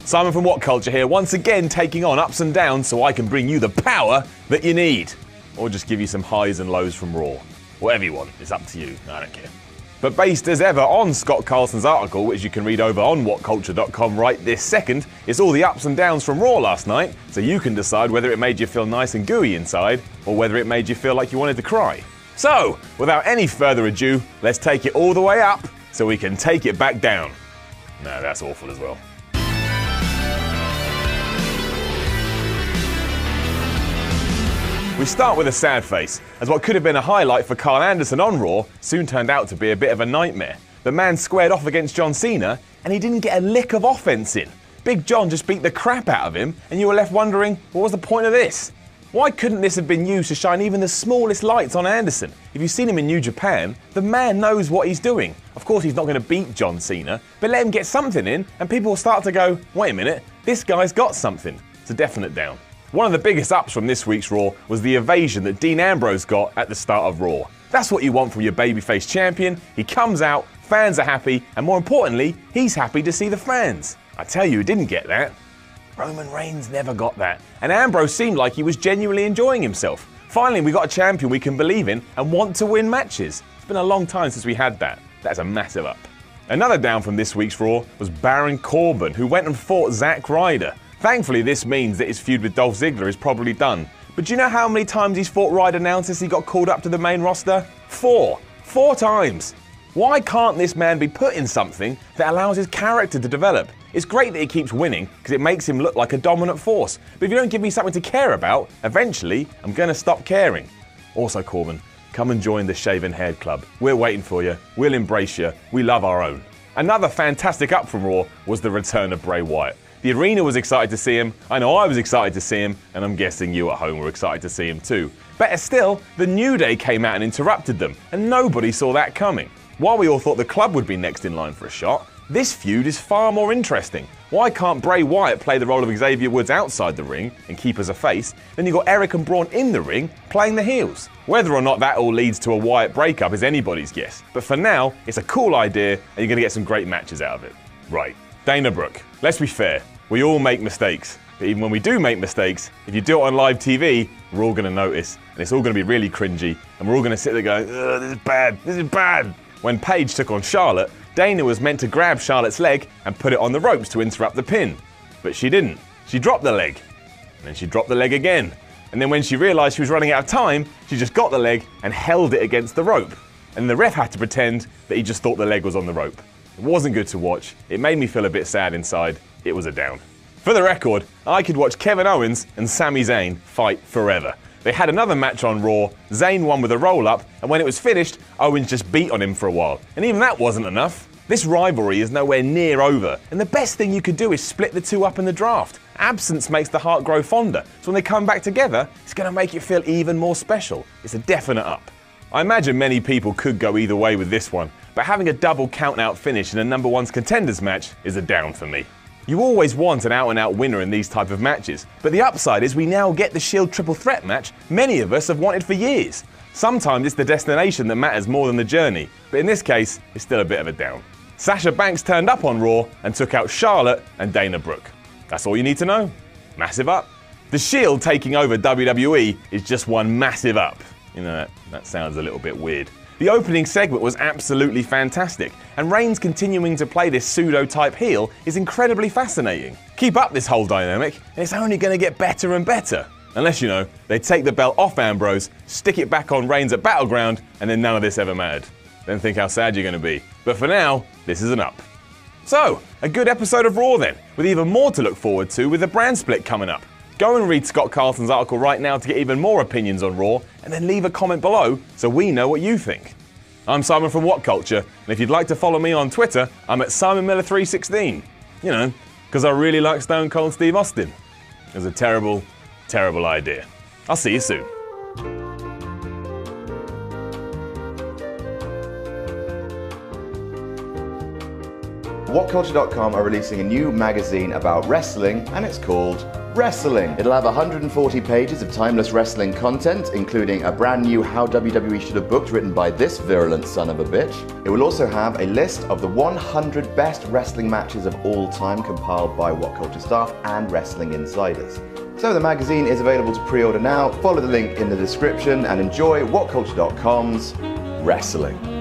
Simon from What Culture here, once again taking on ups and downs so I can bring you the power that you need. Or just give you some highs and lows from Raw. Whatever you want, it's up to you, I don't care. But based as ever on Scott Carlson's article, which you can read over on whatculture.com right this second, it's all the ups and downs from Raw last night, so you can decide whether it made you feel nice and gooey inside, or whether it made you feel like you wanted to cry. So, without any further ado, let's take it all the way up so we can take it back down. No, that's awful as well. We start with a sad face, as what could have been a highlight for Carl Anderson on Raw soon turned out to be a bit of a nightmare. The man squared off against John Cena, and he didn't get a lick of offense in. Big John just beat the crap out of him, and you were left wondering, what was the point of this? Why couldn't this have been used to shine even the smallest lights on Anderson? If you've seen him in New Japan, the man knows what he's doing. Of course he's not going to beat John Cena, but let him get something in, and people will start to go, wait a minute, this guy's got something. It's a definite down. One of the biggest ups from this week's Raw was the evasion that Dean Ambrose got at the start of Raw. That's what you want from your babyface champion. He comes out, fans are happy, and more importantly, he's happy to see the fans. I tell you who didn't get that. Roman Reigns never got that, and Ambrose seemed like he was genuinely enjoying himself. Finally, we got a champion we can believe in and want to win matches. It's been a long time since we had that. That's a massive up. Another down from this week's Raw was Baron Corbin, who went and fought Zack Ryder. Thankfully, this means that his feud with Dolph Ziggler is probably done. But do you know how many times he's fought Ryder now since he got called up to the main roster? 4. 4 times. Why can't this man be put in something that allows his character to develop? It's great that he keeps winning because it makes him look like a dominant force. But if you don't give me something to care about, eventually I'm going to stop caring. Also, Corbin, come and join the Shaven Haired Club. We're waiting for you. We'll embrace you. We love our own. Another fantastic up from Raw was the return of Bray Wyatt. The arena was excited to see him, I know I was excited to see him, and I'm guessing you at home were excited to see him too. Better still, the New Day came out and interrupted them, and nobody saw that coming. While we all thought the club would be next in line for a shot, this feud is far more interesting. Why can't Bray Wyatt play the role of Xavier Woods outside the ring and keep as a face, then you've got Eric and Braun in the ring playing the heels? Whether or not that all leads to a Wyatt breakup is anybody's guess, but for now, it's a cool idea and you're going to get some great matches out of it. Right. Dana Brooke. Let's be fair, we all make mistakes. But even when we do make mistakes, if you do it on live TV, we're all going to notice. And it's all going to be really cringy. And we're all going to sit there going, ugh, this is bad, this is bad. When Paige took on Charlotte, Dana was meant to grab Charlotte's leg and put it on the ropes to interrupt the pin. But she didn't. She dropped the leg. And then she dropped the leg again. And then when she realised she was running out of time, she just got the leg and held it against the rope. And the ref had to pretend that he just thought the leg was on the rope. It wasn't good to watch. It made me feel a bit sad inside. It was a down. For the record, I could watch Kevin Owens and Sami Zayn fight forever. They had another match on Raw, Zayn won with a roll-up, and when it was finished, Owens just beat on him for a while. And even that wasn't enough. This rivalry is nowhere near over, and the best thing you could do is split the two up in the draft. Absence makes the heart grow fonder, so when they come back together, it's going to make it feel even more special. It's a definite up. I imagine many people could go either way with this one, but having a double count-out finish in a number one's contenders match is a down for me. You always want an out-and-out winner in these type of matches, but the upside is we now get the Shield triple threat match many of us have wanted for years. Sometimes it's the destination that matters more than the journey, but in this case, it's still a bit of a down. Sasha Banks turned up on Raw and took out Charlotte and Dana Brooke. That's all you need to know. Massive up. The Shield taking over WWE is just one massive up. You know, that sounds a little bit weird. The opening segment was absolutely fantastic, and Reigns continuing to play this pseudo-type heel is incredibly fascinating. Keep up this whole dynamic, and it's only going to get better and better. Unless, you know, they take the belt off Ambrose, stick it back on Reigns at Battleground, and then none of this ever mattered. Then think how sad you're going to be. But for now, this is an up. So, a good episode of Raw then, with even more to look forward to with the brand split coming up. Go and read Scott Carlson's article right now to get even more opinions on Raw, and then leave a comment below so we know what you think. I'm Simon from What Culture, and if you'd like to follow me on Twitter, I'm at SimonMiller316. You know, because I really like Stone Cold Steve Austin. It was a terrible, terrible idea. I'll see you soon. WhatCulture.com are releasing a new magazine about wrestling, and it's called Wrestling. It'll have 140 pages of timeless wrestling content, including a brand new How WWE Should Have Booked written by this virulent son of a bitch. It will also have a list of the 100 best wrestling matches of all time compiled by What Culture staff and wrestling insiders. So the magazine is available to pre-order now. Follow the link in the description and enjoy WhatCulture.com's Wrestling.